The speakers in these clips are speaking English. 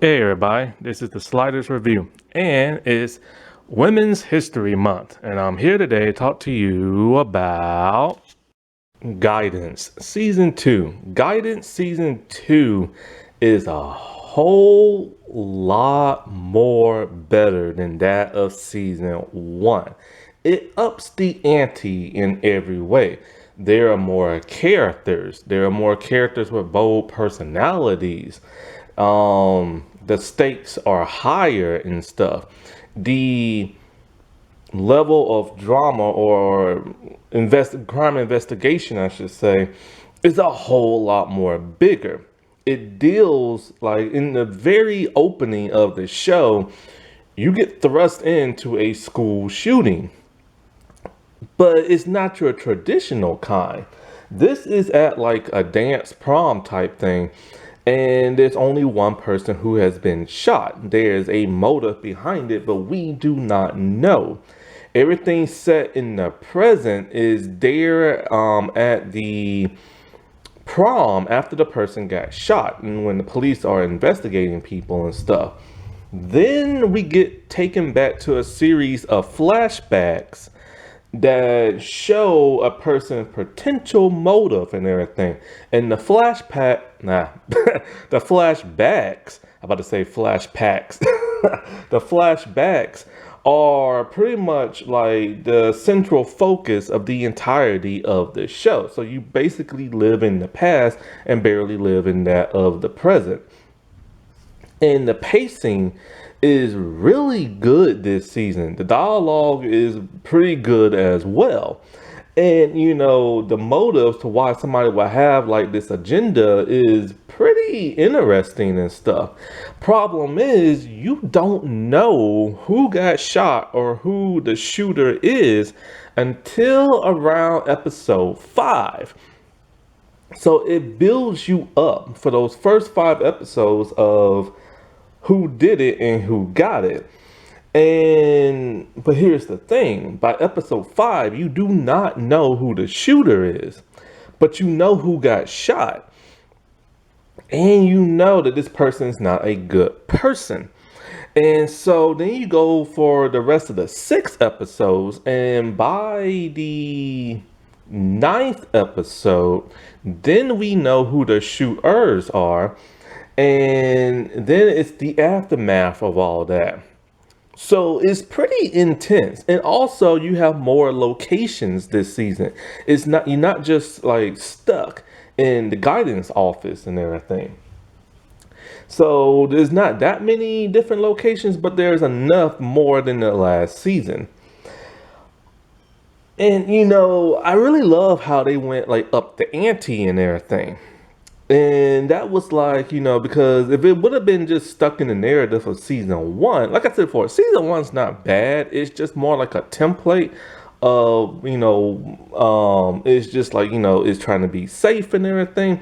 Hey everybody, this is the Sliders Review, and it's Women's History Month, and I'm here today to talk to you about Guidance Season 2. Guidance Season 2 is a whole lot more better than that of Season 1. It ups the ante in every way. There are more characters. There are more characters with bold personalities. The stakes are higher and stuff. The level of drama or crime investigation, I should say, is a whole lot more bigger. It deals, like, in the very opening of the show, you get thrust into a school shooting, but it's not your traditional kind. This is at like a dance prom type thing, and there's only one person who has been shot. There's a motive behind it, but we do not know. Everything set in the present is there at the prom after the person got shot, and when the police are investigating people and stuff. Then we get taken back to a series of flashbacks that show a person's potential motive and everything. And the the flashbacks, I'm about to say flashbacks. The flashbacks are pretty much like the central focus of the entirety of the show. So you basically live in the past and barely live in that of the present. And the pacing is really good this season. The dialogue is pretty good as well. And the motive to why somebody would have like this agenda is pretty interesting and stuff. Problem is, you don't know who got shot or who the shooter is until around episode 5. So it builds you up for those first 5 episodes of who did it and who got it. But here's the thing, by episode 5, you do not know who the shooter is, but you know who got shot. And you know that this person is not a good person. And so then you go for the rest of the 6 episodes, and by the 9th episode, then we know who the shooters are. And then it's the aftermath of all that. So it's pretty intense. And also you have more locations this season. You're not just like stuck in the guidance office and everything. So there's not that many different locations, but there's enough more than the last season. And I really love how they went like up the ante and everything. And that was like, because if it would have been just stuck in the narrative of season 1, like I said before, season 1's not bad. It's just more like a template of, it's just like, it's trying to be safe and everything.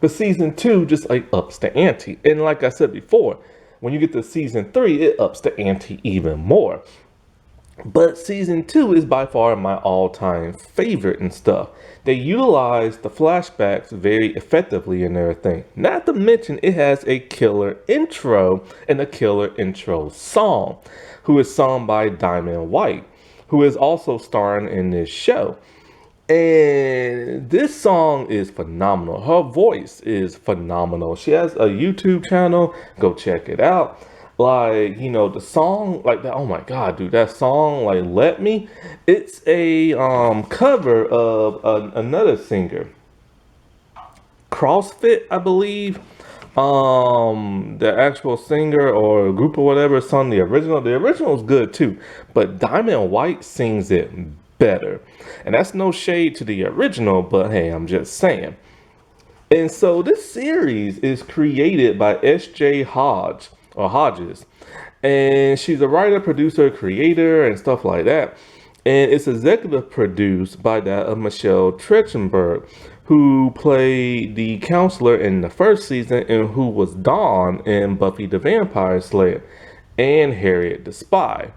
But season 2 just like ups the ante. And like I said before, when you get to season 3, it ups the ante even more. But season 2 is by far my all-time favorite and stuff. They utilize the flashbacks very effectively and everything. Not to mention it has a killer intro and a killer intro song, who is sung by Diamond White, who is also starring in this show. And this song is phenomenal. Her voice is phenomenal. She has a YouTube channel. Go check it out. Like, the song, like that, oh my God, dude, that song, like, Let Me, it's a cover of another singer, CrossFit, I believe. The actual singer or group or whatever sung the original. The original is good too, but Diamond White sings it better. And that's no shade to the original, but hey, I'm just saying. And so this series is created by S.J. Hodges, and she's a writer, producer, creator, and stuff like that. And it's executive produced by that of Michelle Trachtenberg, who played the counselor in the first season and who was Dawn in Buffy the Vampire Slayer, and Harriet the Spy.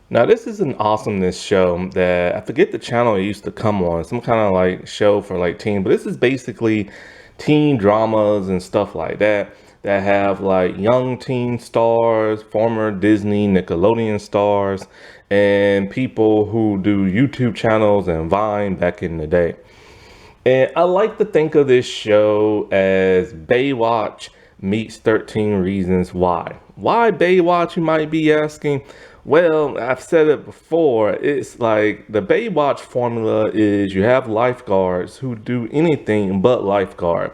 Now, this is an awesomeness show that I forget the channel it used to come on, some kind of like show for like teen, but this is basically teen dramas and stuff like that that have like young teen stars, former Disney, Nickelodeon stars, and people who do YouTube channels and Vine back in the day. And I like to think of this show as Baywatch meets 13 Reasons Why. Why Baywatch, you might be asking? Well, I've said it before. It's like the Baywatch formula is you have lifeguards who do anything but lifeguard.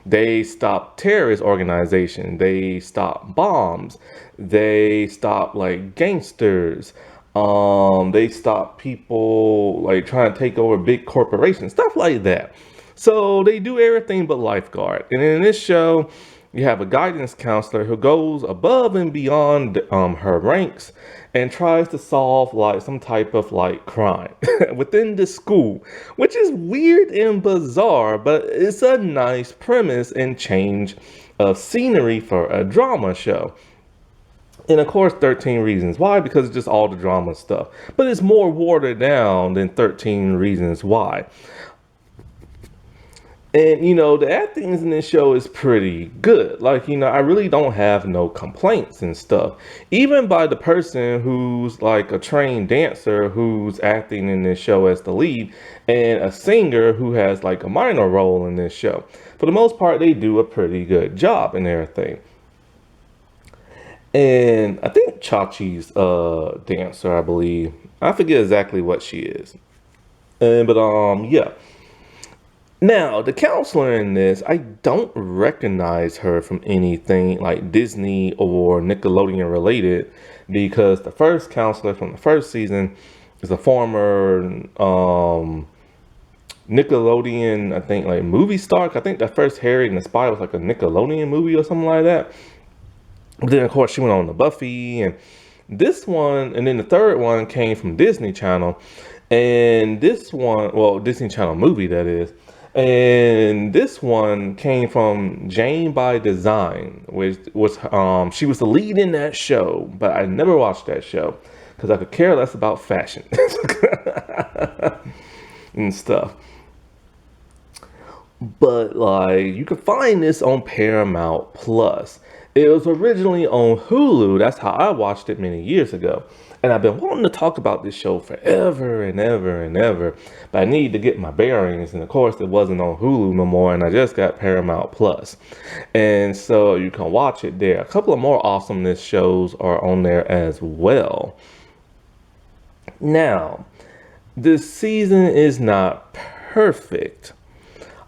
They stop terrorist organizations. They stop bombs. They stop like gangsters. They stop people like trying to take over big corporations, stuff like that. So they do everything but lifeguard. And in this show, you have a guidance counselor who goes above and beyond her ranks and tries to solve like some type of like crime within the school, which is weird and bizarre, but it's a nice premise and change of scenery for a drama show. And of course, 13 Reasons Why, because it's just all the drama stuff. But it's more watered down than 13 Reasons Why. And, you know, the acting in this show is pretty good. Like, you know, I really don't have no complaints and stuff. Even by the person who's like a trained dancer who's acting in this show as the lead, and a singer who has like a minor role in this show. For the most part, they do a pretty good job and everything. And I think Chachi's a dancer, I believe. I forget exactly what she is. Yeah. Now, the counselor in this, I don't recognize her from anything like Disney or Nickelodeon related, because the first counselor from the first season is a former Nickelodeon, I think, like movie star. I think the first Harry and the Spy was like a Nickelodeon movie or something like that. But then, of course, she went on to Buffy, and this one, and then the third one came from Disney Channel, and this one, well, Disney Channel movie, that is. And this one came from Jane by Design, which was she was the lead in that show, but I never watched that show because I could care less about fashion and stuff. But like, you can find this on Paramount Plus. It was originally on Hulu. That's how I watched it many years ago. And I've been wanting to talk about this show forever and ever and ever, but I need to get my bearings. And of course, it wasn't on Hulu no more, and I just got Paramount Plus. And so you can watch it there. A couple of more awesomeness shows are on there as well. Now, this season is not perfect.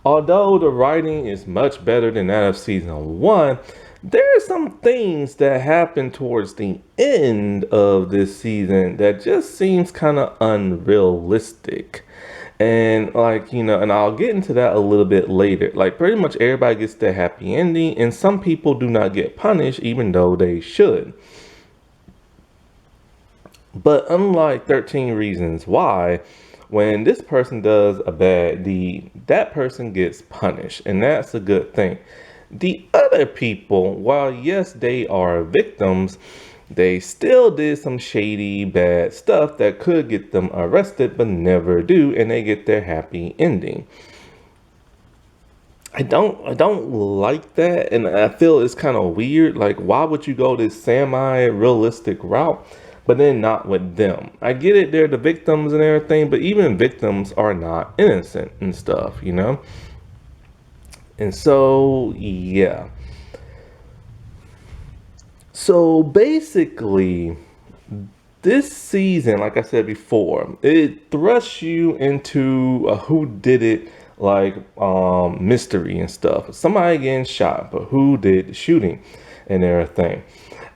Although the writing is much better than that of season 1, there are some things that happen towards the end of this season that just seems kind of unrealistic. And like, you know, and I'll get into that a little bit later. Like, pretty much everybody gets their happy ending, and some people do not get punished even though they should. But unlike 13 Reasons Why, when this person does a bad deed, that person gets punished, and that's a good thing. The other people, while yes, they are victims, they still did some shady, bad stuff that could get them arrested, but never do, and they get their happy ending. I don't like that, and I feel it's kind of weird. Like, why would you go this semi-realistic route, but then not with them? I get it, they're the victims and everything, but even victims are not innocent and stuff, you know? And so, yeah. So basically, this season, like I said before, it thrusts you into a who did it like mystery and stuff. Somebody getting shot, but who did the shooting and everything.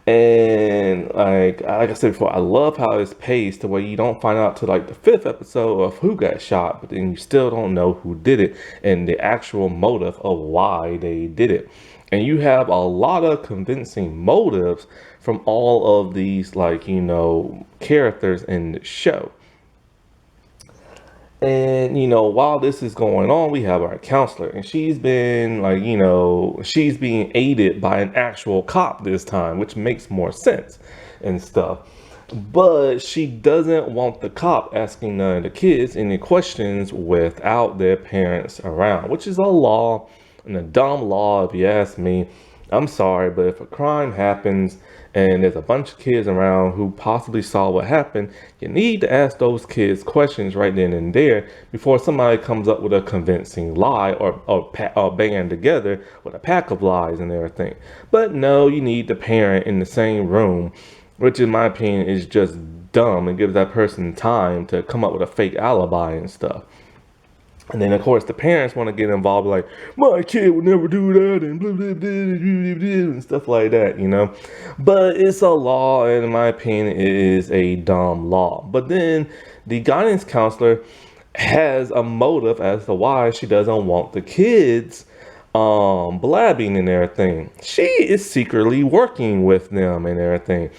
And like I said before, I love how it's paced to where you don't find out till like the 5th episode of who got shot, but then you still don't know who did it and the actual motive of why they did it. And you have a lot of convincing motives from all of these, like, you know, characters in the show. And, you know, while this is going on, we have our counselor, and she's been like, you know, she's being aided by an actual cop this time, which makes more sense and stuff. But she doesn't want the cop asking none of the kids any questions without their parents around, which is a law, and a dumb law, if you ask me. I'm sorry, but if a crime happens and there's a bunch of kids around who possibly saw what happened, you need to ask those kids questions right then and there before somebody comes up with a convincing lie or band together with a pack of lies and everything. But no, you need the parent in the same room, which in my opinion is just dumb and gives that person time to come up with a fake alibi and stuff. And then, of course, the parents want to get involved, like, my kid would never do that, and blah, blah, blah, blah, blah, and stuff like that, you know. But it's a law, and in my opinion, it is a dumb law. But then the guidance counselor has a motive as to why she doesn't want the kids blabbing and everything. She is secretly working with them and everything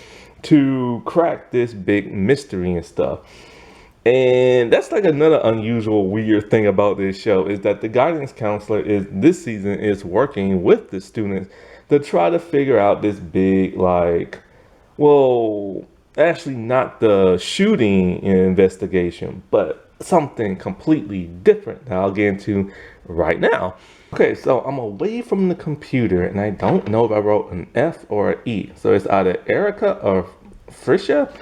to crack this big mystery and stuff. And that's like another unusual, weird thing about this show is that the guidance counselor is this season is working with the students to try to figure out this big, like, well, actually not the shooting investigation, but something completely different that I'll get into right now. Okay, so I'm away from the computer and I don't know if I wrote an F or an E. So it's either Erica or Frisha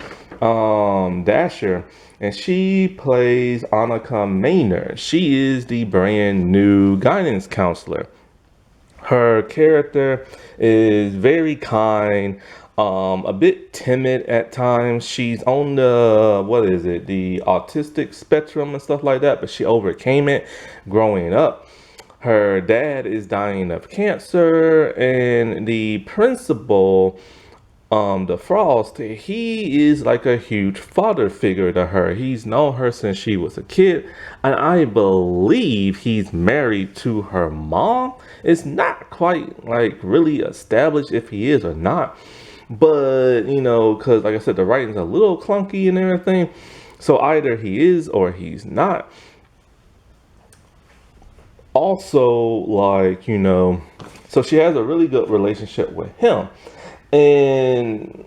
Dasher, and she plays Annika Maynard. She is the brand new guidance counselor. Her character is very kind, a bit timid at times. She's on the autistic spectrum and stuff like that, but she overcame it growing up. Her dad is dying of cancer, and the principal, the Frost, he is like a huge father figure to her. He's known her since she was a kid, and I believe he's married to her mom. It's not quite like really established if he is or not, but you know, because like I said, the writing's a little clunky and everything, so either he is or he's not. Also, like, you know, so she has a really good relationship with him. And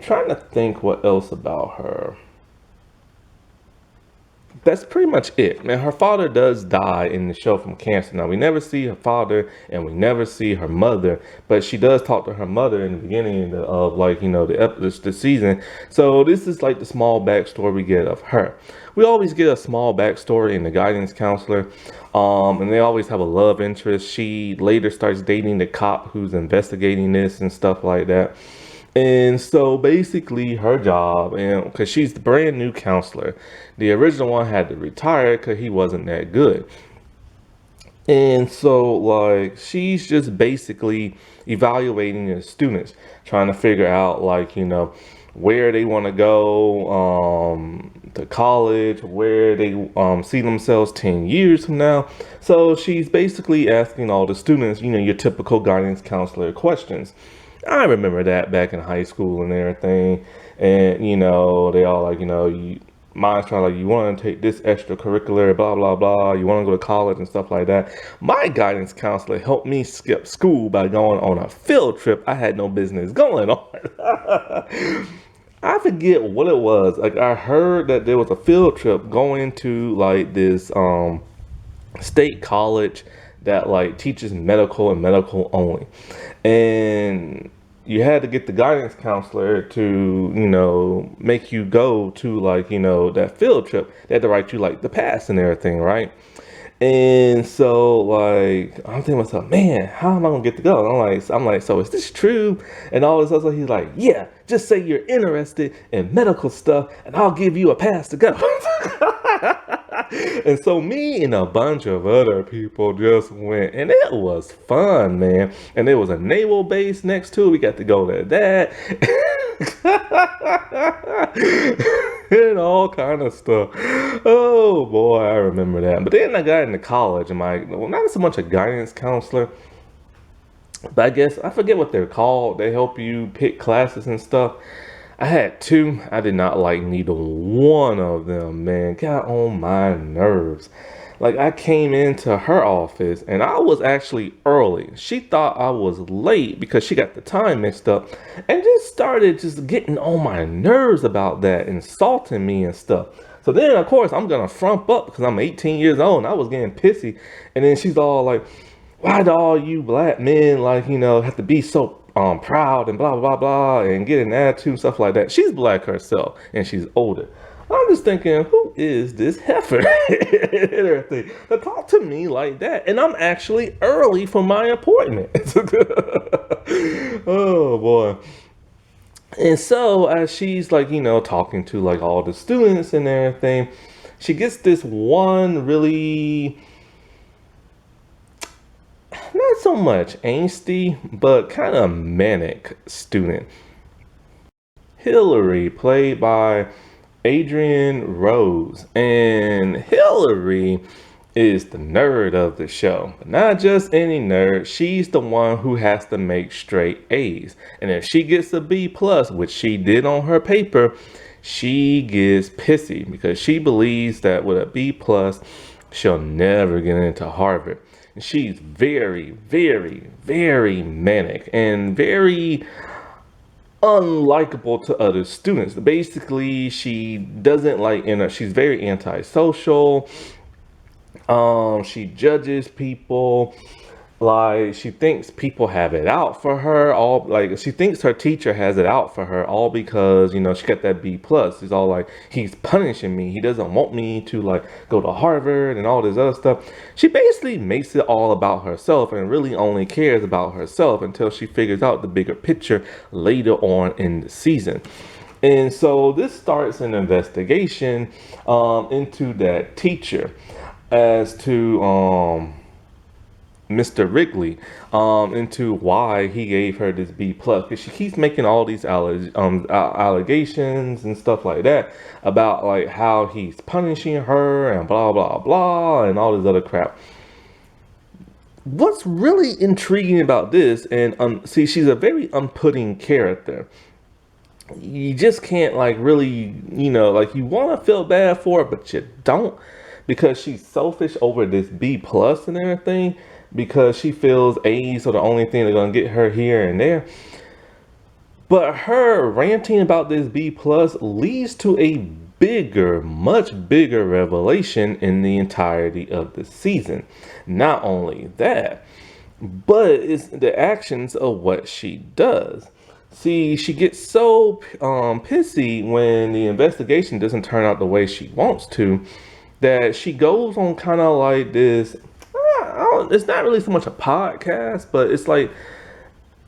trying to think what else about her. That's pretty much it. And her father does die in the show from cancer. Now, we never see her father and we never see her mother, but she does talk to her mother in the beginning of, like, you know, the season. So this is like the small backstory we get of her. We always get a small backstory in the guidance counselor, and they always have a love interest. She later starts dating the cop who's investigating this and stuff like that. And so basically her job, and because she's the brand new counselor, the original one had to retire because he wasn't that good. And so, like, she's just basically evaluating the students, trying to figure out, like, you know, where they want to go to college, where they see themselves 10 years from now. So she's basically asking all the students, you know, your typical guidance counselor questions. I remember that back in high school and everything. And, you know, they all like, you know, mine's trying like, you want to take this extracurricular, blah, blah, blah. You want to go to college and stuff like that. My guidance counselor helped me skip school by going on a field trip I had no business going on. I forget what it was. Like, I heard that there was a field trip going to like this state college that like teaches medical and medical only. And you had to get the guidance counselor to, you know, make you go to, like, you know, that field trip. They had to write you like the pass and everything, right? And so, like, I'm thinking to myself, man, how am I gonna get to go? And I'm like, so is this true? And all this other, he's like, yeah, just say you're interested in medical stuff, and I'll give you a pass to go. And so me and a bunch of other people just went, and it was fun, man. And there was a naval base next to it. We got to go to that. And all kind of stuff. Oh boy, I remember that. But then I got into college, and well, not so much a guidance counselor, but I guess I forget what they're called. They help you pick classes and stuff. I had two. I did not like neither one of them, man. Got on my nerves. Like, I came into her office and I was actually early. She thought I was late because she got the time mixed up and just started just getting on my nerves about that, insulting me and stuff. So then, of course, I'm going to frump up because I'm 18 years old and I was getting pissy. And then she's all like, why do all you black men, like, have to be so proud and blah blah blah and get an attitude and stuff like that? She's black herself and she's older. I'm just thinking, who is this heifer and everything to talk to me like that? And I'm actually early for my appointment. Oh boy. And so as she's like, talking to like all the students and everything, she gets this one really not so much angsty, but kind of manic student. Hillary, played by Adrian Rose. And Hillary is the nerd of the show. But not just any nerd, she's the one who has to make straight A's. And if she gets a B plus, which she did on her paper, she gets pissy because she believes that with a B plus, she'll never get into Harvard. And she's very, very, very manic and very unlikable to other students. Basically, she doesn't like, she's very antisocial. She judges people. Like, she thinks people have it out for her, all like she thinks her teacher has it out for her, all because she got that B plus. She's all like, he's punishing me, he doesn't want me to like go to Harvard and all this other stuff. She basically makes it all about herself and really only cares about herself until she figures out the bigger picture later on in the season. And so this starts an investigation into that teacher as to Mr. Wrigley, into why he gave her this B plus, because she keeps making all these allegations and stuff like that about like how he's punishing her and blah blah blah and all this other crap. What's really intriguing about this, and see, she's a very unputting character. You just can't like really, like you want to feel bad for her, but you don't, because she's selfish over this B plus and everything, because she feels A's are the only thing that's going to get her here and there. But her ranting about this B plus leads to a bigger, much bigger revelation in the entirety of the season. Not only that, but it's the actions of what she does. See, she gets so pissy when the investigation doesn't turn out the way she wants to, that she goes on kind of like this, it's not really so much a podcast, but it's like,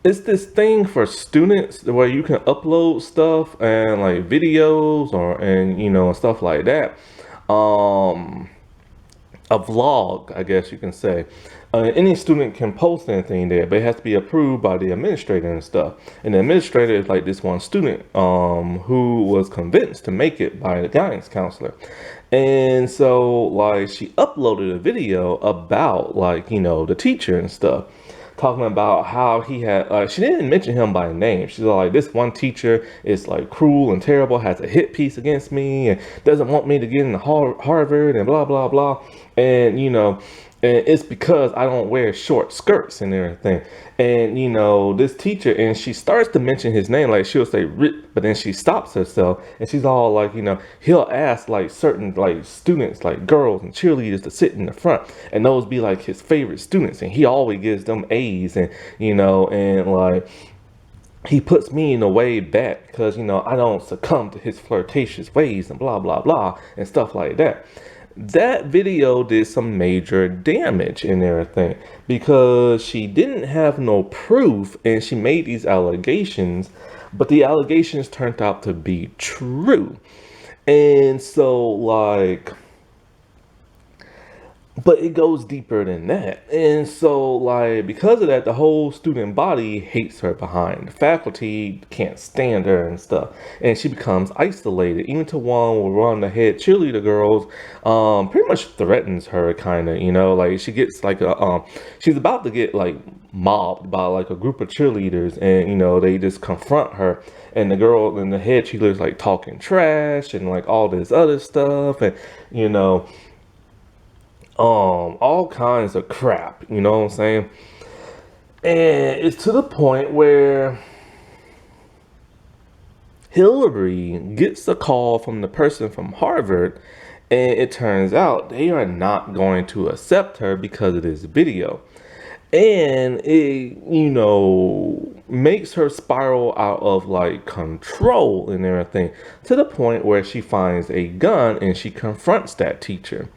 it's this thing for students where you can upload stuff and like videos and stuff like that. A vlog, I guess you can say. Any student can post anything there, but it has to be approved by the administrator and stuff. And the administrator is like this one student who was convinced to make it by the guidance counselor. And so like she uploaded a video about like, the teacher and stuff, talking about how he had, she didn't mention him by name. She's like, this one teacher is like cruel and terrible, has a hit piece against me and doesn't want me to get into Harvard and blah, blah, blah. And, and it's because I don't wear short skirts and everything. And, this teacher, and she starts to mention his name, like she'll say, Rip, but then she stops herself and she's all like, he'll ask like certain like students, like girls and cheerleaders to sit in the front. And those be like his favorite students. And he always gives them A's and, and like, he puts me in a way back because, I don't succumb to his flirtatious ways and blah, blah, blah and stuff like that. That video did some major damage and everything because she didn't have no proof and she made these allegations, but the allegations turned out to be true. And so like, but it goes deeper than that. And so like, because of that, the whole student body hates her behind. The faculty can't stand her and stuff. And she becomes isolated, even to one where one of the head cheerleader girls pretty much threatens her kind of, like she gets like she's about to get like mobbed by like a group of cheerleaders and, they just confront her. And the girl and the head cheerleader's like talking trash and like all this other stuff and, all kinds of crap, you know what I'm saying? And it's to the point where Hillary gets a call from the person from Harvard, and it turns out they are not going to accept her because of this video. And it, makes her spiral out of like control and everything, to the point where she finds a gun and she confronts that teacher.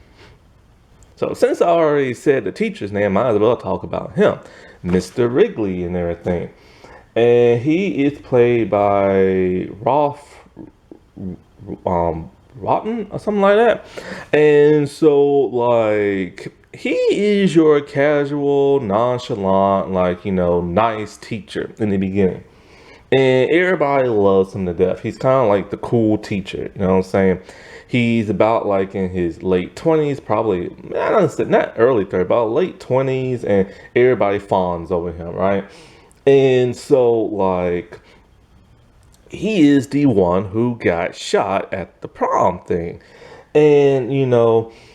So since I already said the teacher's name, I might as well talk about him, Mr. Wrigley and everything. And he is played by Rolf Rotten or something like that. And so like he is your casual, nonchalant, like, nice teacher in the beginning. And everybody loves him to death. He's kind of like the cool teacher, you know what I'm saying? He's about like in his late 20s, probably, not early 30s, about late 20s, and everybody fawns over him, right? And so, like, he is the one who got shot at the prom thing. And,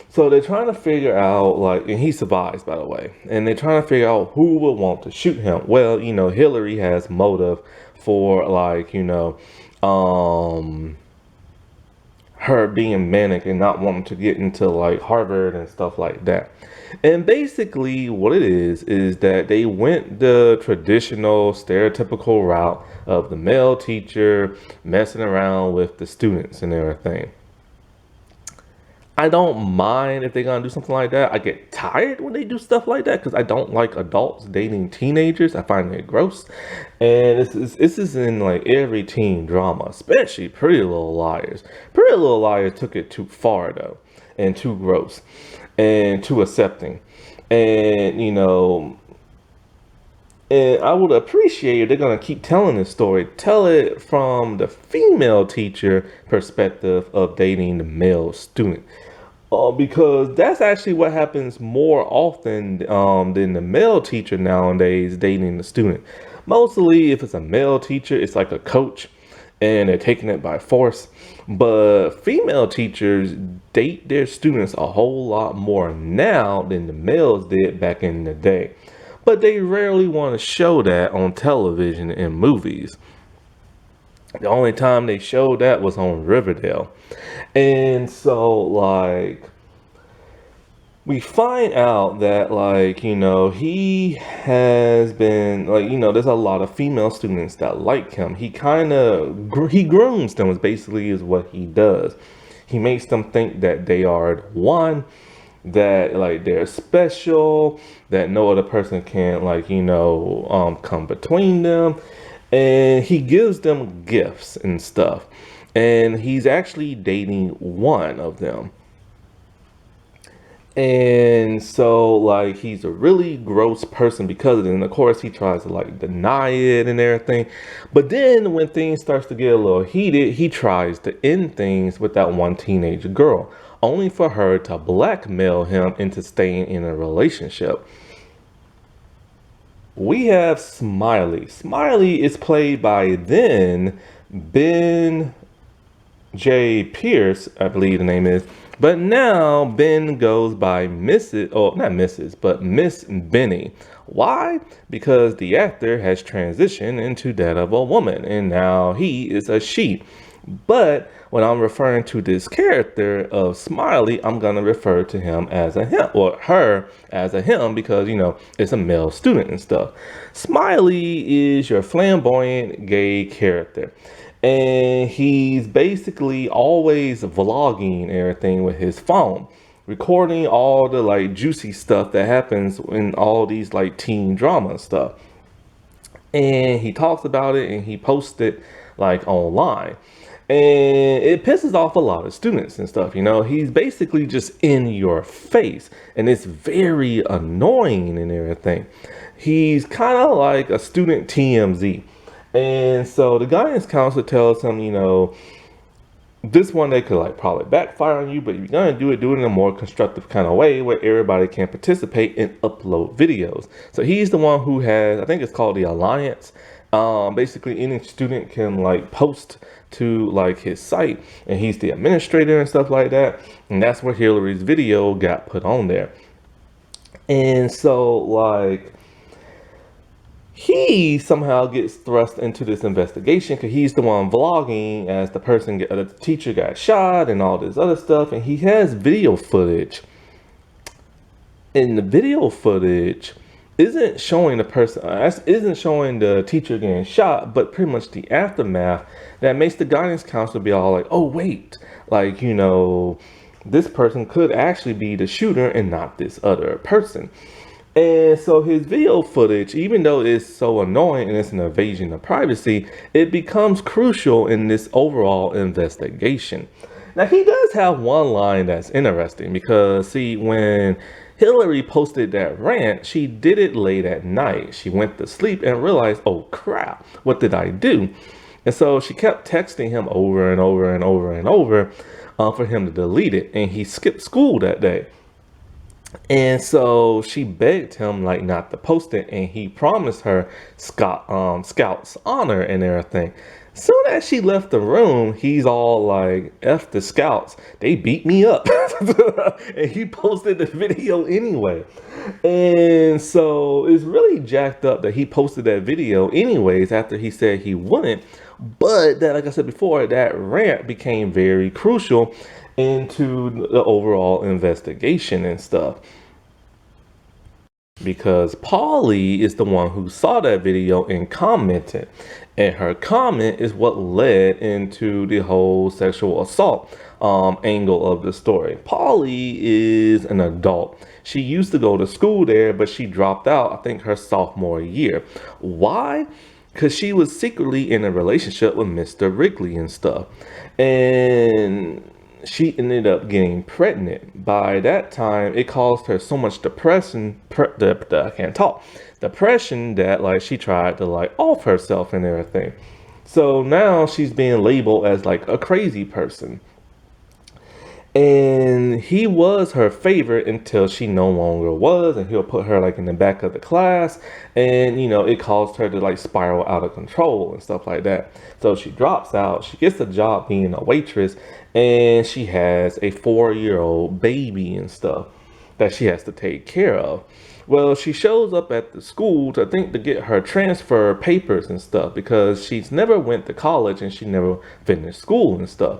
so they're trying to figure out, like, and he survives, by the way, and they're trying to figure out who would want to shoot him. Well, Hillary has motive for, like, her being manic and not wanting to get into like Harvard and stuff like that. And basically what it is that they went the traditional stereotypical route of the male teacher messing around with the students and everything. I don't mind if they're gonna do something like that. I get tired when they do stuff like that because I don't like adults dating teenagers. I find it gross. And this is in like every teen drama, especially Pretty Little Liars. Pretty Little Liars took it too far though, and too gross, and too accepting. And and I would appreciate if they're gonna keep telling this story. Tell it from the female teacher perspective of dating the male student. Because that's actually what happens more often than the male teacher nowadays dating the student. Mostly, if it's a male teacher, it's like a coach and they're taking it by force. But female teachers date their students a whole lot more now than the males did back in the day. But they rarely want to show that on television and movies. The only time they showed that was on Riverdale. And so, like, we find out that, like, he has been, like, there's a lot of female students that like him. He kind of, he grooms them, is basically is what he does. He makes them think that they are one, that, like, they're special, that no other person can, like, come between them. And he gives them gifts and stuff. And he's actually dating one of them. And so, like, he's a really gross person because of it. And of course, he tries to, like, deny it and everything. But then when things starts to get a little heated, he tries to end things with that one teenage girl, only for her to blackmail him into staying in a relationship. We have Smiley. Smiley is played by then Ben J. Pierce, I believe the name is. But now Ben goes by Mrs. Oh, not Mrs., but Miss Benny. Why? Because the actor has transitioned into that of a woman, and now he is a she. But when I'm referring to this character of Smiley, I'm going to refer to him as a him, or her as a him, because, it's a male student and stuff. Smiley is your flamboyant gay character. And he's basically always vlogging everything with his phone, recording all the like juicy stuff that happens in all these like teen drama stuff. And he talks about it and he posts it like online. And it pisses off a lot of students and stuff, He's basically just in your face. And it's very annoying and everything. He's kind of like a student TMZ. And so the guidance counselor tells him, this one day could like probably backfire on you, but if you're going to do it in a more constructive kind of way where everybody can participate and upload videos. So he's the one who has, I think it's called the Alliance. Basically any student can like post to like his site, and he's the administrator and stuff like that. And that's where Hillary's video got put on there. And so like, he somehow gets thrust into this investigation because he's the one vlogging as the person, the teacher got shot and all this other stuff. And he has video footage. In the video footage, isn't showing the person, isn't showing the teacher getting shot, but pretty much the aftermath that makes the guidance counselor be all like, oh, wait, like, this person could actually be the shooter and not this other person. And so his video footage, even though it's so annoying and it's an invasion of privacy, it becomes crucial in this overall investigation. Now, he does have one line that's interesting because, see, when Hillary posted that rant, she did it late at night. She went to sleep and realized, oh crap, what did I do? And so she kept texting him over and over and over and over for him to delete it. And he skipped school that day. And so she begged him like not to post it, and he promised her Scout's honor and everything. Soon as she left the room, he's all like, F the Scouts, they beat me up. And he posted the video anyway. And so it's really jacked up that he posted that video anyways after he said he wouldn't. But that, like I said before, that rant became very crucial into the overall investigation and stuff. Because Polly is the one who saw that video and commented. And her comment is what led into the whole sexual assault angle of the story. Polly is an adult. She used to go to school there, but she dropped out, I think, her sophomore year. Why? Because she was secretly in a relationship with Mr. Wrigley and stuff. And she ended up getting pregnant. By that time, it caused her so much depression, I can't talk, depression that like she tried to like off herself and everything. So now she's being labeled as like a crazy person. And he was her favorite until she no longer was, and he'll put her like in the back of the class, and it caused her to like spiral out of control and stuff like that. So she drops out, she gets a job being a waitress, and she has a 4-year-old baby and stuff that she has to take care of. Well, she shows up at the school to get her transfer papers and stuff because she's never went to college and she never finished school and stuff.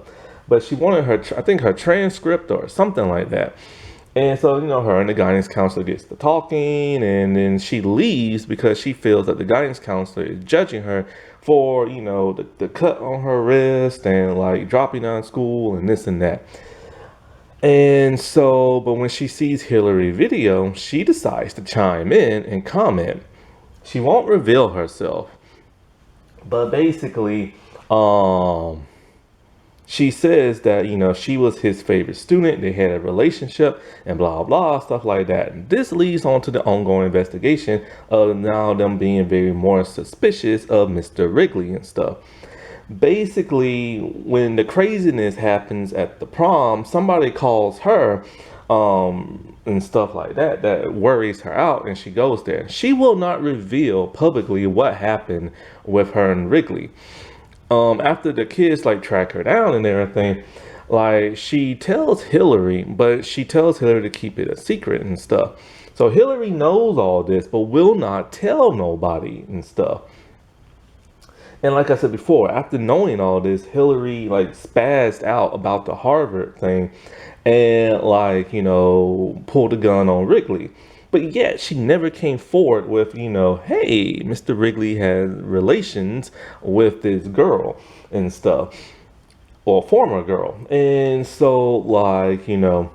But she wanted her transcript or something like that. And so, her and the guidance counselor gets to talking, and then she leaves because she feels that the guidance counselor is judging her for, the cut on her wrist and like dropping out of school and this and that. And so, but when she sees Hillary's video, she decides to chime in and comment. She won't reveal herself, but basically, she says that, she was his favorite student. They had a relationship and blah, blah, stuff like that. And this leads on to the ongoing investigation of now them being very more suspicious of Mr. Wrigley and stuff. Basically, when the craziness happens at the prom, somebody calls her and stuff like that, that worries her out, and she goes there. She will not reveal publicly what happened with her and Wrigley. After the kids like track her down and everything, like she tells Hillary, but she tells Hillary to keep it a secret and stuff. So Hillary knows all this, but will not tell nobody and stuff. And like I said before, after knowing all this, Hillary like spazzed out about the Harvard thing and like, pulled a gun on Wrigley. But yet she never came forward with, hey, Mr. Wrigley has relations with this girl and stuff, or former girl. And so like, and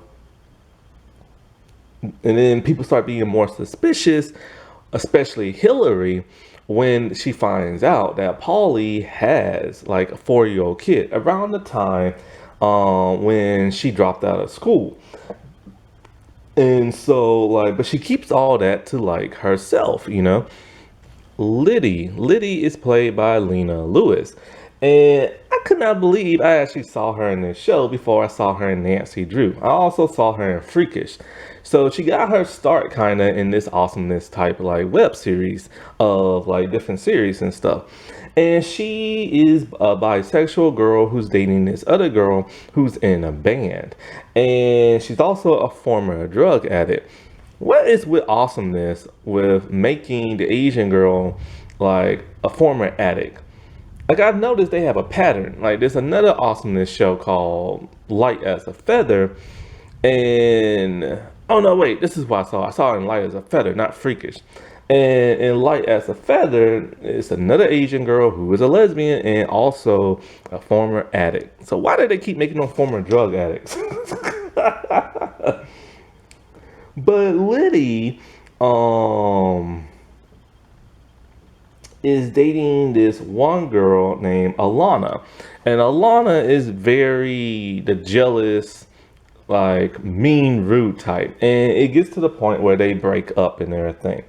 then people start being more suspicious, especially Hillary, when she finds out that Polly has like a 4-year-old kid around the time when she dropped out of school. And so like, but she keeps all that to like herself, Liddy is played by Lena Lewis. And I could not believe I actually saw her in this show before I saw her in Nancy Drew. I also saw her in Freakish. So she got her start kind of in this awesomeness type like web series of like different series and stuff. And she is a bisexual girl who's dating this other girl who's in a band. And she's also a former drug addict. What is with awesomeness with making the Asian girl like a former addict? Like I've noticed they have a pattern. Like there's another awesomeness show called Light as a Feather. And, oh no, wait, this is what I saw. I saw it in Light as a Feather, not Freakish. And Light as a Feather is another Asian girl who is a lesbian and also a former addict. So why do they keep making them former drug addicts? But Liddy um is dating this one girl named Alana. And Alana is very the jealous, like mean, rude type. And it gets to the point where they break up and everything.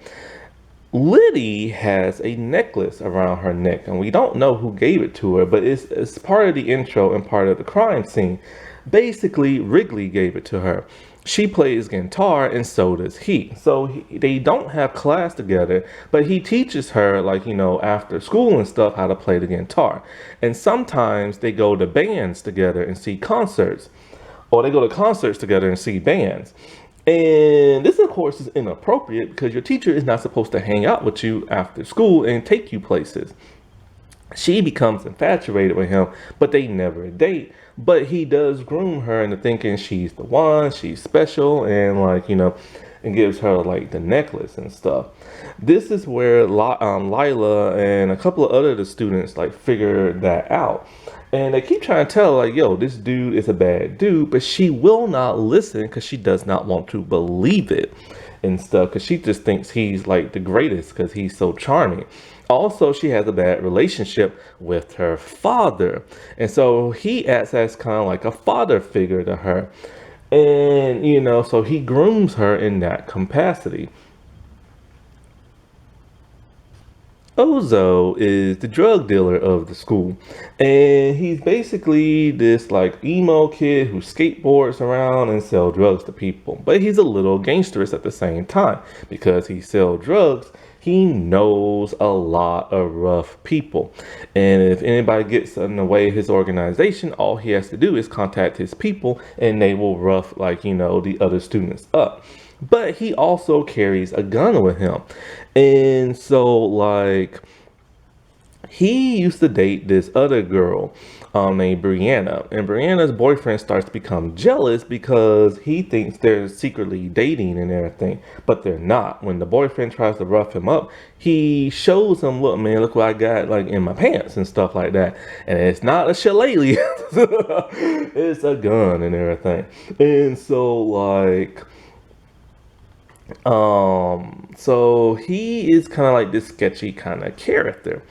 Liddy has a necklace around her neck, and we don't know who gave it to her, but it's part of the intro and part of the crime scene. Basically, Wrigley gave it to her. She plays guitar, and so does he. So they don't have class together, but he teaches her, like, after school and stuff, how to play the guitar. And sometimes they go to bands together and see concerts, or they go to concerts together and see bands. And this, of course, is inappropriate because your teacher is not supposed to hang out with you after school and take you places. She becomes infatuated with him, but they never date. But he does groom her into thinking she's the one, she's special, and and gives her like the necklace and stuff. This is where Lila and a couple of other students like figure that out. And they keep trying to tell her, like, yo, this dude is a bad dude, but she will not listen because she does not want to believe it and stuff, because she just thinks he's like the greatest because he's so charming. Also, she has a bad relationship with her father. And so he acts as kind of like a father figure to her. And, so he grooms her in that capacity. Ozo is the drug dealer of the school, and he's basically this like emo kid who skateboards around and sell drugs to people. But he's a little gangsterous at the same time because he sells drugs. He knows a lot of rough people, and if anybody gets in the way of his organization, all he has to do is contact his people, and they will rough the other students up. But he also carries a gun with him. And so, he used to date this other girl named Brianna. And Brianna's boyfriend starts to become jealous because he thinks they're secretly dating and everything. But they're not. When the boyfriend tries to rough him up, he shows him, look, man, look what I got in my pants and stuff like that. And it's not a shillelagh. It's a gun and everything. And so, so he is kind of like this sketchy kind of character.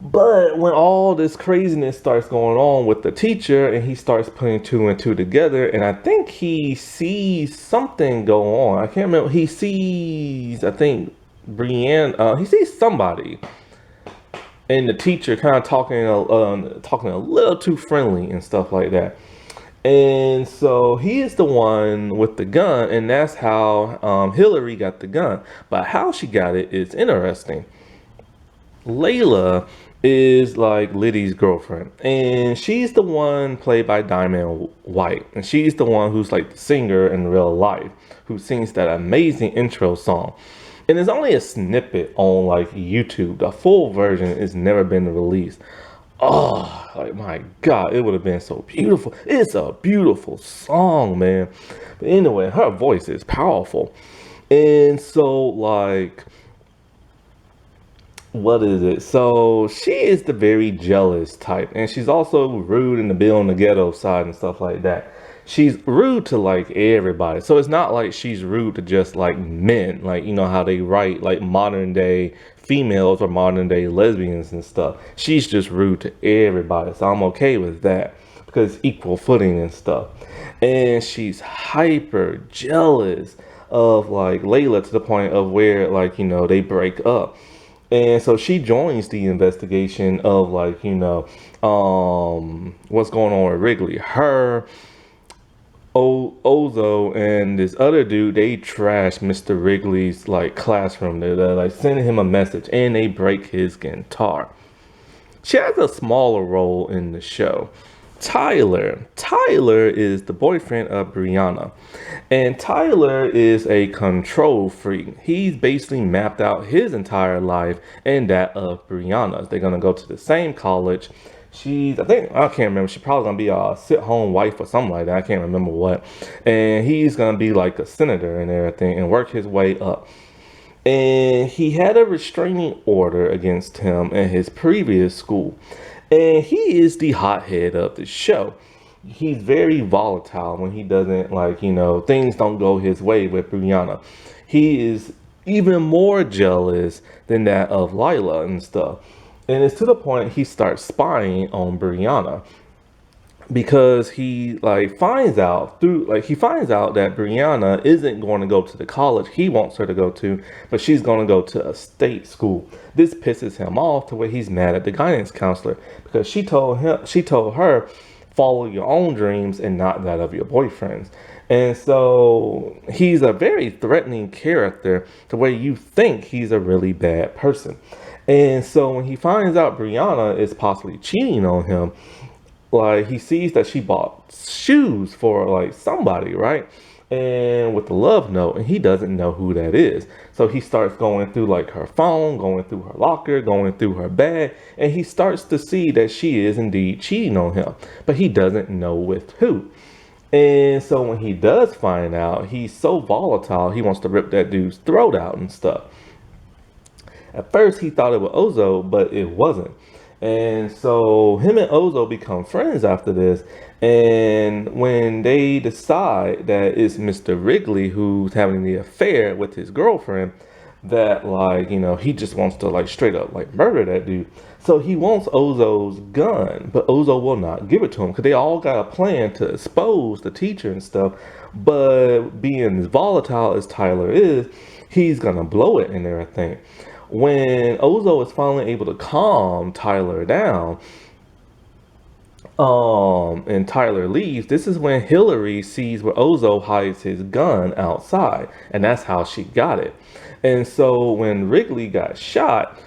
But when all this craziness starts going on with the teacher and he starts putting two and two together, and I think he sees something go on. I can't remember. He sees, I think, Brienne, he sees somebody. And the teacher kind of talking a little too friendly and stuff like that. And so he is the one with the gun, and that's how Hillary got the gun. But how she got it is interesting. Layla is like Liddy's girlfriend, and she's the one played by Diamond White, and she's the one who's like the singer in real life, who sings that amazing intro song. And there's only a snippet on YouTube. The full version has never been released. Oh, my God, it would have been so beautiful. It's a beautiful song, man. But anyway, her voice is powerful. And so, what is it? So she is the very jealous type, and she's also rude in the Bill in the Ghetto side and stuff like that. She's rude to everybody. So it's not like she's rude to just men, how they write modern day females or modern day lesbians and stuff. She's just rude to everybody. So I'm okay with that because equal footing and stuff. And she's hyper jealous of Layla to the point of where they break up. And so she joins the investigation of what's going on with Wrigley. Her, Ozo, and this other dude, they trash Mr. Wrigley's classroom. They're sending him a message, and they break his guitar. She has a smaller role in the show. Tyler is the boyfriend of Brianna, and Tyler is a control freak. He's basically mapped out his entire life and that of Brianna's. They're gonna go to the same college. I can't remember. She's probably gonna be a sit-home wife or something like that. I can't remember what. And he's gonna be like a senator and everything and work his way up. and he had a restraining order against him at his previous school. And he is the hothead of the show. He's very volatile when he doesn't, like, things don't go his way with Brianna. He is even more jealous than that of Lila and stuff. And it's to the point he starts spying on Brianna because he finds out that Brianna isn't going to go to the college he wants her to go to, but she's going to go to a state school. This pisses him off to where he's mad at the guidance counselor because she told her, follow your own dreams and not that of your boyfriend's. And so he's a very threatening character to where you think he's a really bad person. And so when he finds out Brianna is possibly cheating on him, like, he sees that she bought shoes for like somebody, right? And with the love note, and he doesn't know who that is. So he starts going through like her phone, going through her locker, going through her bag, and he starts to see that she is indeed cheating on him, but he doesn't know with who. And so when he does find out, he's so volatile, he wants to rip that dude's throat out and stuff. At first he thought it was Ozo, but it wasn't. And so him and Ozo become friends after this. And when they decide that it's Mr. Wrigley who's having the affair with his girlfriend, that he just wants to like straight up like murder that dude. So he wants Ozo's gun, but Ozo will not give it to him because they all got a plan to expose the teacher and stuff. But being as volatile as Tyler is, he's gonna blow it and everything. When Ozo is finally able to calm Tyler down, and Tyler leaves, this is when Hillary sees where Ozo hides his gun outside, and that's how she got it. And so when Wrigley got shot,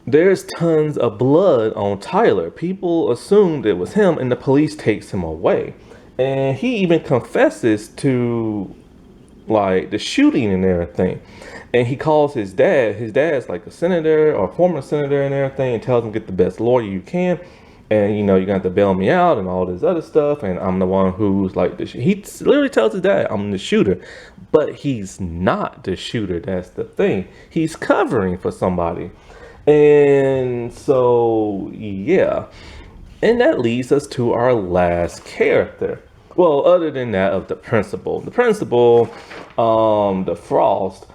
there's tons of blood on Tyler. People assumed it was him, and the police takes him away. And he even confesses to like the shooting and everything. And he calls his dad. His dad's like a senator or former senator and everything, and tells him get the best lawyer you can. And you're gonna have to bail me out and all this other stuff. And I'm the one who's like he literally tells his dad, I'm the shooter. But he's not the shooter. That's the thing. He's covering for somebody. And so yeah. And that leads us to our last character. Well, other than that of the principal. The principal, the Frost,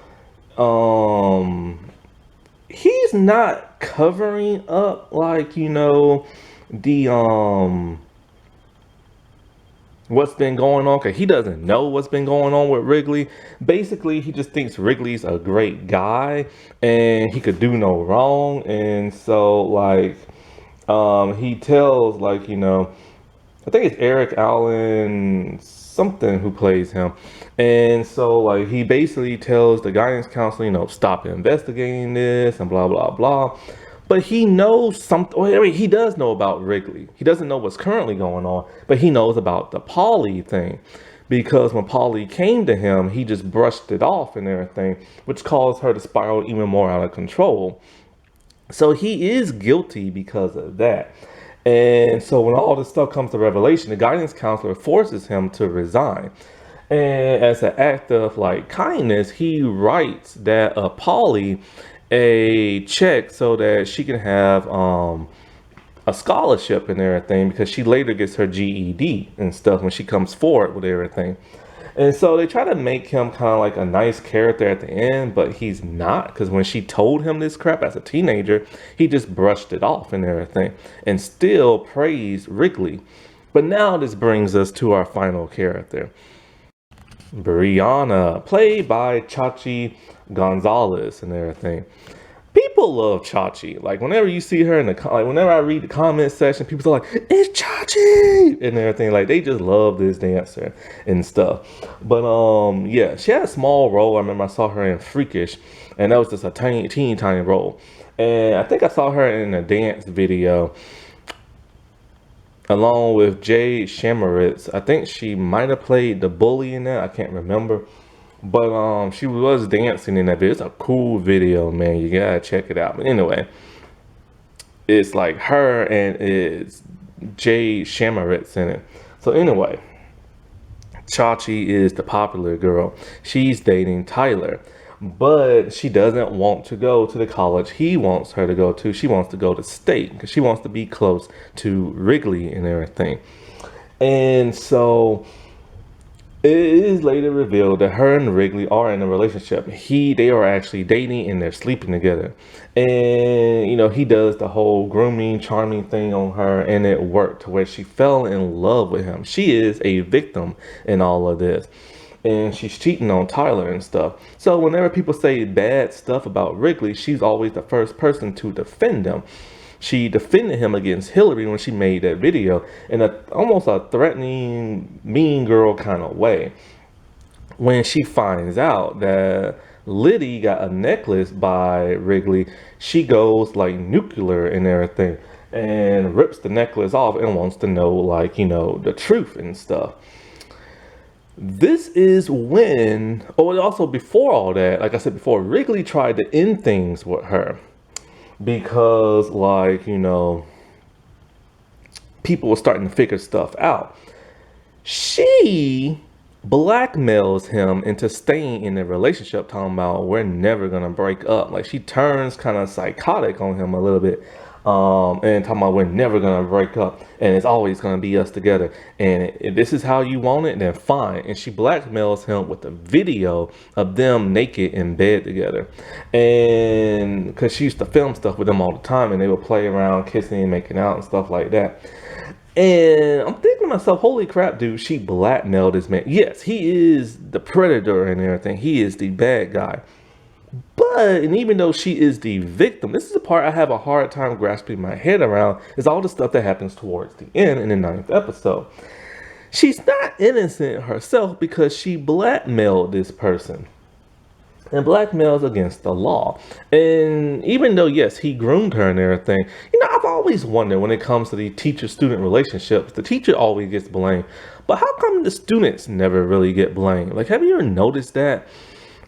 he's not covering up like, the what's been going on, because he doesn't know what's been going on with Wrigley. Basically, he just thinks Wrigley's a great guy and he could do no wrong. And so like he tells I think it's Eric Allen something who plays him. And so like he basically tells the guidance counselor, stop investigating this and blah blah blah. But he knows something. I mean, he does know about Wrigley. He doesn't know what's currently going on, but he knows about the Polly thing. Because when Polly came to him, he just brushed it off and everything, which caused her to spiral even more out of control. So he is guilty because of that. And so when all this stuff comes to revelation, the guidance counselor forces him to resign. And as an act of like kindness, he writes that Polly a check so that she can have a scholarship and everything, because she later gets her GED and stuff when she comes forward with everything. And so they try to make him kind of like a nice character at the end, but he's not, because when she told him this crap as a teenager, he just brushed it off and everything and still praised Wrigley. But now this brings us to our final character, Brianna, played by Chachi Gonzalez and everything. People love Chachi. Like whenever you see her in the whenever I read the comment section, people are like, "It's Chachi," and everything. Like they just love this dancer and stuff. But yeah, she had a small role. I remember I saw her in Freakish, and that was just a teeny tiny role. And I think I saw her in a dance video along with Jade Shamaritz. I think she might have played the bully in that. I can't remember. But she was dancing in that video. It's a cool video, man. You gotta check it out. But anyway, it's like her and it's Jade Shamaritz in it. So anyway, Chachi is the popular girl. She's dating Tyler. but she doesn't want to go to the college he wants her to go to. She wants to go to state because she wants to be close to Wrigley and everything. And so it is later revealed that her and Wrigley are in a relationship. They are actually dating and they're sleeping together. And he does the whole grooming, charming thing on her, and it worked to where she fell in love with him. She is a victim in all of this. And she's cheating on Tyler and stuff. So whenever people say bad stuff about Wrigley, she's always the first person to defend him. She defended him against Hillary when she made that video in almost a threatening, mean girl kind of way. When she finds out that Liddy got a necklace by Wrigley, she goes like nuclear and everything and rips the necklace off and wants to know, like, the truth and stuff. This is when, also before all that, like I said before, Wrigley tried to end things with her. Because, people were starting to figure stuff out. She blackmails him into staying in the relationship, talking about we're never gonna break up. Like, she turns kind of psychotic on him a little bit, and talking about we're never gonna break up and it's always gonna be us together, and if this is how you want it, then fine. And she blackmails him with a video of them naked in bed together, and because she used to film stuff with them all the time and they would play around kissing and making out and stuff like that. And I'm thinking to myself, holy crap, dude, she blackmailed this man. Yes, he is the predator and everything, he is the bad guy. But, and even though she is the victim, this is the part I have a hard time grasping my head around, is all the stuff that happens towards the end in the 9th episode. She's not innocent herself because she blackmailed this person. And blackmail's against the law. And even though, yes, he groomed her and everything, I've always wondered when it comes to the teacher-student relationships, the teacher always gets blamed. But how come the students never really get blamed? Like, have you ever noticed that?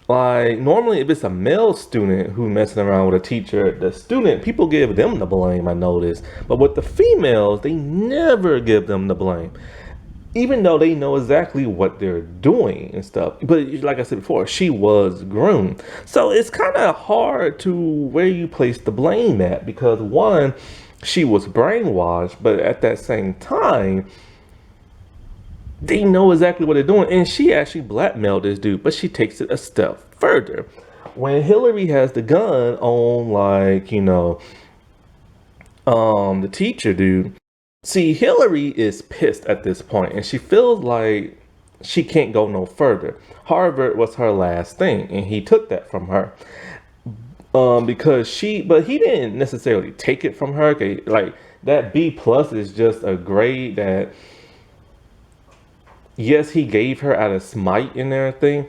Like, normally if it's a male student who's messing around with a teacher, the student, people give them the blame, I notice. But with the females, they never give them the blame, even though they know exactly what they're doing and stuff. But like I said before, she was groomed. So it's kind of hard to where you place the blame at, because one, she was brainwashed, but at that same time, they know exactly what they're doing. And she actually blackmailed this dude, but she takes it a step further. When Hillary has the gun on, like, the teacher dude, see, Hillary is pissed at this point and she feels like she can't go no further. Harvard was her last thing and he took that from her. But he didn't necessarily take it from her. Okay, like, that B+ is just a grade that, yes, he gave her out of smite and everything.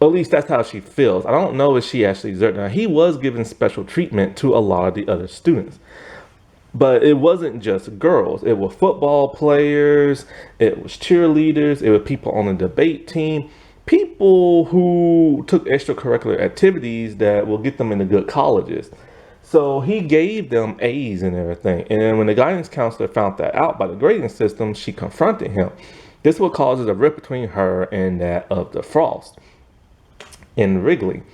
At least that's how she feels. I don't know if she actually deserved it. Now, he was given special treatment to a lot of the other students. But it wasn't just girls. It was football players. It was cheerleaders. It was people on the debate team. People who took extracurricular activities that will get them into good colleges. So he gave them A's and everything. And then when the guidance counselor found that out by the grading system, she confronted him. This what causes a rift between her and that of the Frost in Wrigley.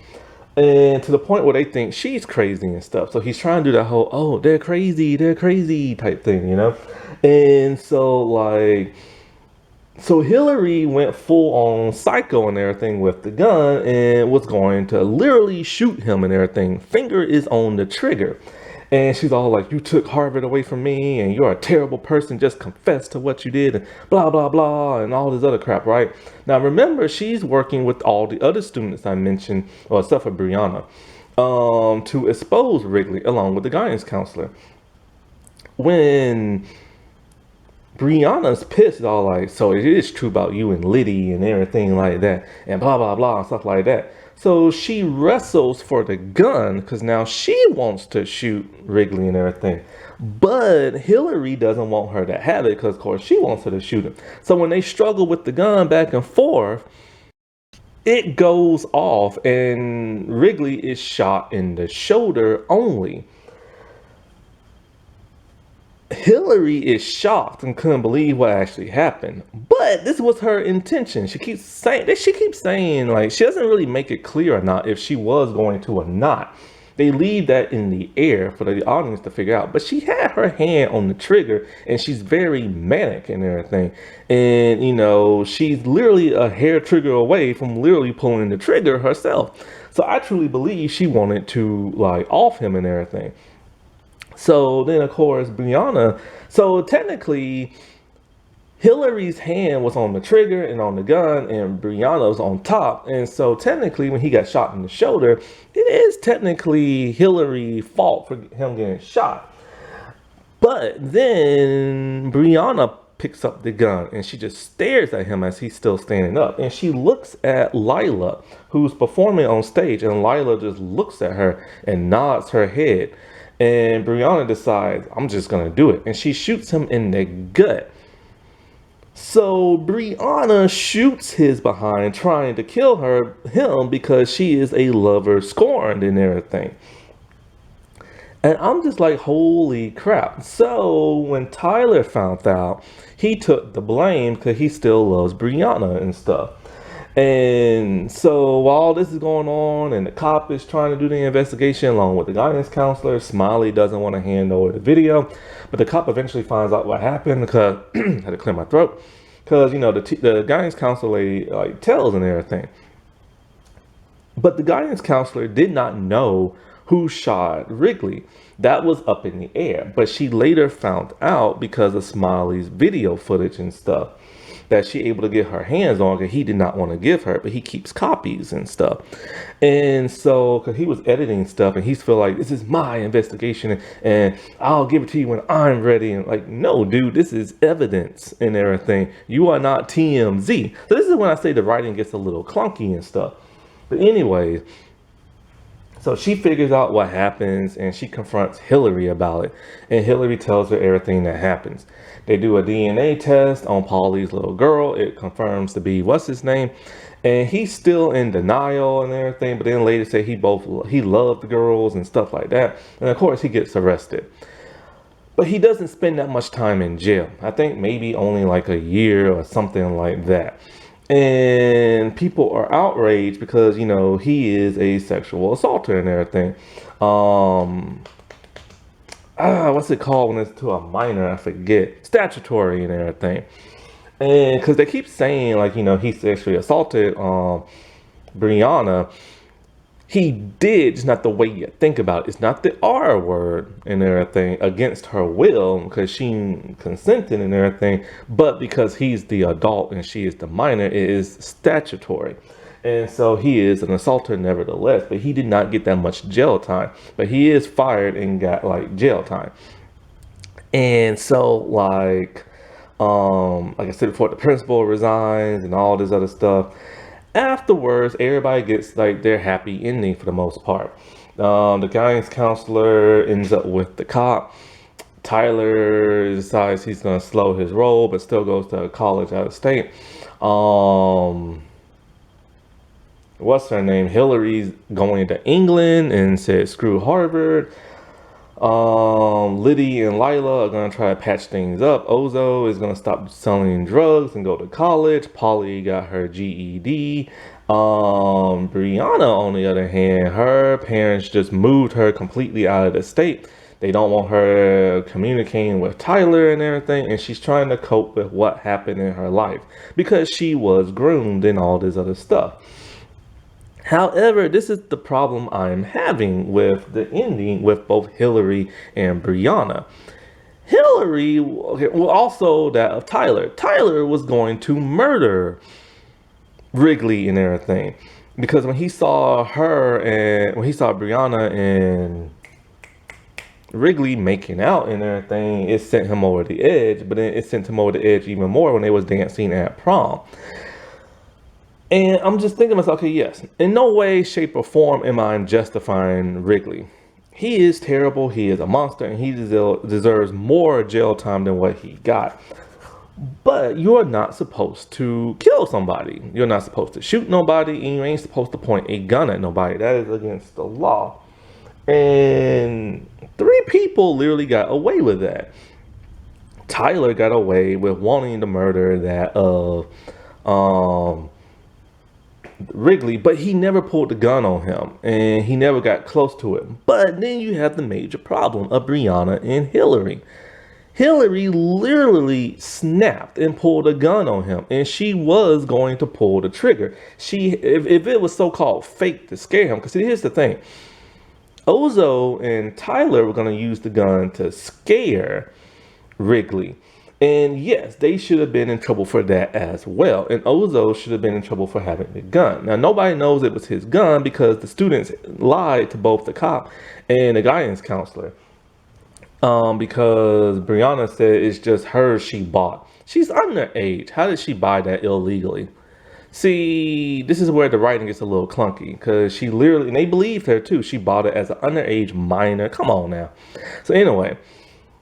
And to the point where they think she's crazy and stuff. So he's trying to do that whole, oh, they're crazy type thing, And so Hillary went full on psycho and everything with the gun and was going to literally shoot him and everything. Finger is on the trigger. And she's all like, you took Harvard away from me and you're a terrible person. Just confess to what you did and blah, blah, blah, and all this other crap, right? Now, remember, she's working with all the other students I mentioned, or except for Brianna, to expose Wrigley along with the guidance counselor. When Brianna's pissed, all like, so it is true about you and Liddy and everything like that, and blah, blah, blah, and stuff like that. So she wrestles for the gun because now she wants to shoot Wrigley and everything. But Hillary doesn't want her to have it because, of course, she wants her to shoot him. So when they struggle with the gun back and forth, it goes off and Wrigley is shot in the shoulder only. Hillary is shocked and couldn't believe what actually happened. But But this was her intention. She keeps saying like she doesn't really make it clear or not if she was going to or not. They leave that in the air for the audience to figure out. But she had her hand on the trigger, and she's very manic and everything. And, you know, she's literally a hair trigger away from literally pulling the trigger herself. So I truly believe she wanted to, like, off him and everything. So then, of course, Brianna. So technically, Hillary's hand was on the trigger and on the gun, and Brianna's on top. And so technically, when he got shot in the shoulder, it is technically Hillary's fault for him getting shot. But then Brianna picks up the gun and she just stares at him as he's still standing up. And she looks at Lila, who's performing on stage, and Lila just looks at her and nods her head. And Brianna decides, I'm just gonna do it. And she shoots him in the gut. So Brianna shoots his behind, trying to kill him because she is a lover scorned and everything. And I'm just like, holy crap. So when Tyler found out, he took the blame because he still loves Brianna and stuff. And so while this is going on and the cop is trying to do the investigation along with the guidance counselor, Smiley doesn't want to hand over the video. But the cop eventually finds out what happened because I had to clear my throat. Because, you know, the guidance counselor like tells and everything. But the guidance counselor did not know who shot Wrigley. That was up in the air. But she later found out because of Smiley's video footage and stuff that she able to get her hands on, because he did not want to give her, but he keeps copies and stuff. And so, because he was editing stuff and he's feel like, this is my investigation and I'll give it to you when I'm ready. And like, no, dude, this is evidence and everything. You are not TMZ. So this is when I say the writing gets a little clunky and stuff. But anyway, so she figures out what happens and she confronts Hillary about it. And Hillary tells her everything that happens. They do a DNA test on Paulie's little girl. It confirms to be, what's his name? And he's still in denial and everything. But then later say he loved the girls and stuff like that. And of course he gets arrested. But he doesn't spend that much time in jail. I think maybe only like a year or something like that. And people are outraged because, you know, he is a sexual assaulter and everything. What's it called when it's to a minor? I forget. Statutory and everything. And because they keep saying, like, you know, he sexually assaulted Brianna. He did, just not the way you think about it. It's not the R word and everything against her will because she consented and everything, but because he's the adult and she is the minor, it is statutory. And so he is an assaulter nevertheless, but he did not get that much jail time, but he is fired and got like jail time. And so like I said before, the principal resigns and all this other stuff. Afterwards, everybody gets like their happy ending for the most part. The guidance counselor ends up with the cop. Tyler decides he's going to slow his roll, but still goes to college out of state. What's her name? Hillary's going to England and said, screw Harvard. Liddy and Lila are going to try to patch things up. Ozo is going to stop selling drugs and go to college. Paulie got her GED. Brianna, on the other hand, her parents just moved her completely out of the state. They don't want her communicating with Tyler and everything, and she's trying to cope with what happened in her life because she was groomed and all this other stuff. However, this is the problem I'm having with the ending with both Hillary and Brianna. Hillary, well, also that of Tyler. Tyler was going to murder Wrigley and everything because when he saw her and when he saw Brianna and Wrigley making out and everything, it sent him over the edge. But then it sent him over the edge even more when they was dancing at prom. And I'm just thinking to myself, okay, yes, in no way, shape, or form am I justifying Wrigley. He is terrible, he is a monster, and he deserves more jail time than what he got. But you're not supposed to kill somebody. You're not supposed to shoot nobody, and you ain't supposed to point a gun at nobody. That is against the law. And 3 people literally got away with that. Tyler got away with wanting to murder that of um, Wrigley, but he never pulled the gun on him and he never got close to it. But then you have the major problem of Brianna and Hillary. Hillary literally snapped and pulled a gun on him, and she was going to pull the trigger. If it was so-called fake to scare him, because here's the thing, Ozo and Tyler were going to use the gun to scare Wrigley. And yes, they should have been in trouble for that as well. And Ozo should have been in trouble for having the gun. Now, nobody knows it was his gun because the students lied to both the cop and the guidance counselor. Because Brianna said it's just hers she bought. She's underage. How did she buy that illegally? See, this is where the writing gets a little clunky because she literally, and they believed her too, she bought it as an underage minor. Come on now. So anyway,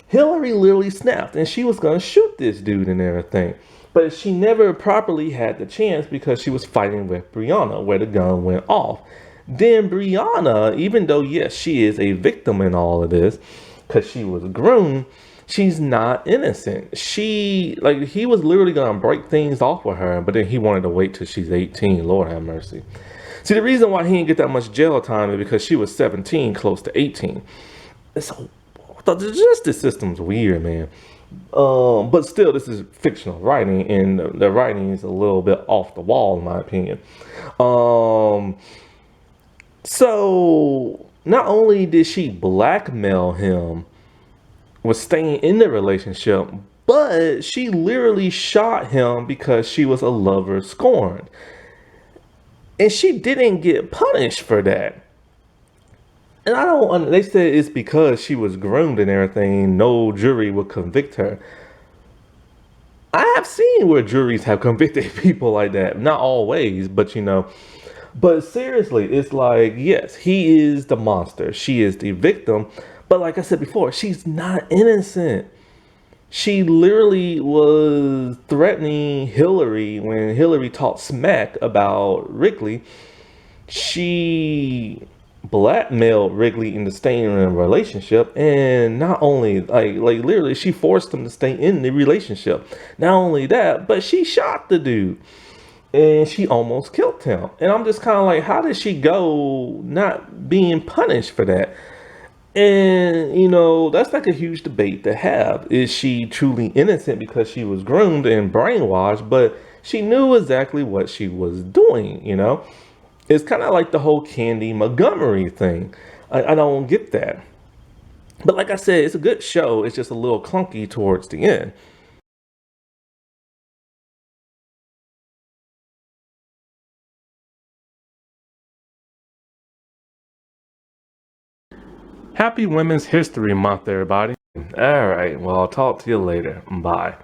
Hillary literally snapped and she was going to shoot this dude and everything. But she never properly had the chance because she was fighting with Brianna where the gun went off. Then Brianna, even though, yes, she is a victim in all of this because she was groomed, she's not innocent. He was literally going to break things off with her, but then he wanted to wait till she's 18. Lord have mercy. See, the reason why he didn't get that much jail time is because she was 17, close to 18. So, the justice system's weird, man. But still, this is fictional writing, and the writing is a little bit off the wall, in my opinion. So, not only did she blackmail him with staying in the relationship, but she literally shot him because she was a lover scorned. And she didn't get punished for that. And they said it's because she was groomed and everything, no jury would convict her. I have seen where juries have convicted people like that. Not always, but But seriously, it's like, yes, he is the monster. She is the victim. But like I said before, she's not innocent. She literally was threatening Hillary when Hillary talked smack about Wrigley. She blackmailed Wrigley into staying in a relationship, and not only like literally she forced him to stay in the relationship. Not only that, but she shot the dude and she almost killed him. And I'm just kind of like, how did she go not being punished for that? And that's like a huge debate to have. Is she truly innocent because she was groomed and brainwashed, but she knew exactly what she was doing? It's kind of like the whole Candy Montgomery thing. I don't get that. But like I said, it's a good show. It's just a little clunky towards the end. Happy Women's History Month, everybody. All right. Well, I'll talk to you later. Bye.